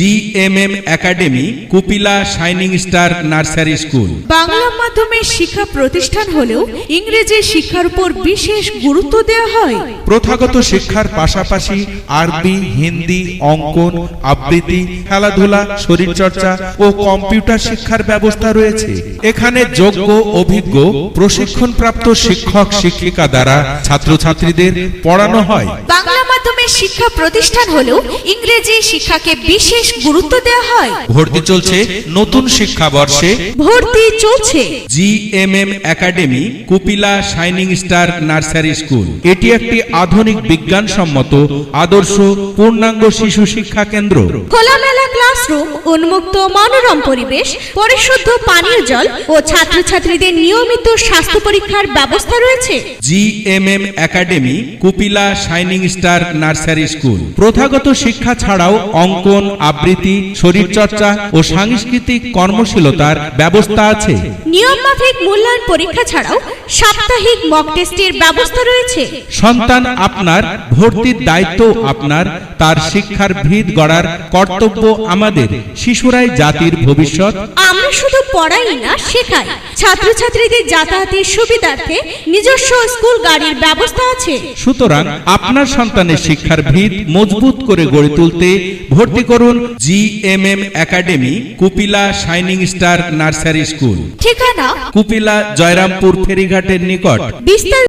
GMM academy, Kupila shining star nursery school. Bangla মাধ্যমের শিক্ষা প্রতিষ্ঠান হলেও ইংরেজি শিক্ষার উপর বিশেষ গুরুত্ব দেওয়া হয়। প্রথাগত শিক্ষার পাশাপাশি আরবি, হিন্দি, অঙ্কন, আবৃত্তি, খেলাধুলা, শরীরচর্চা ও কম্পিউটার শিক্ষার ব্যবস্থা রয়েছে। এখানে যোগ্য, অভিজ্ঞ, প্রশিক্ষণপ্রাপ্ত শিক্ষক শিক্ষিকা দ্বারা ছাত্রছাত্রীদের পড়ানো হয়। বাংলা মাধ্যমের শিক্ষা প্রতিষ্ঠান হলেও ইংরেজি শিক্ষাকে বিশেষ গুরুত্ব দেওয়া হয়। ভর্তি চলছে নতুন শিক্ষাবর্ষে। ভর্তি চলছে GMM academy, Kupila shining star nursery school. এটি একটি আধুনিক বিজ্ঞানসম্মত আদর্শ পূর্ণাঙ্গ শিশু শিক্ষা কেন্দ্র। খোলামেলা ক্লাসরুম, উন্মুক্ত মনোরম পরিবেশ, পরিশুদ্ধ পানীয় জল ও ছাত্রছাত্রীদের নিয়মিত স্বাস্থ্য পরীক্ষার ব্যবস্থা রয়েছে। GMM academy, Kupila shining star nursery school. প্রথাগত শিক্ষা ছাড়াও অঙ্কন, আবৃত্তি, শরীরচর্চা ও সাংস্কৃতিক কর্মশীলতার ব্যবস্থা আছে। নিয়মমাফিক মূল্যায়ন পরীক্ষা ছাড়াও সাপ্তাহিক মক টেস্টের ব্যবস্থা রয়েছে। সন্তান আপনার, ভর্তির দায়িত্ব আপনার। তার শিক্ষার ভিত গড়ার কর্তব্য আমাদের। শিশুরাই জাতির ভবিষ্যৎ। আমরা শুধু পড়াই না, শেখাই। ছাত্রছাত্রীদের যাতায়াতের সুবিধার্থে নিজস্ব স্কুল গাড়ির ব্যবস্থা আছে। সুতরাং আপনার সন্তানের শিক্ষার ভিত মজবুত করে গড়ে তুলতে ভর্তি করুন GMM academy, Kupila shining star nursery school. ঠিকানা কুপিলা জয়রামপুর ফেরিঘাটের নিকট। বিস্তারিত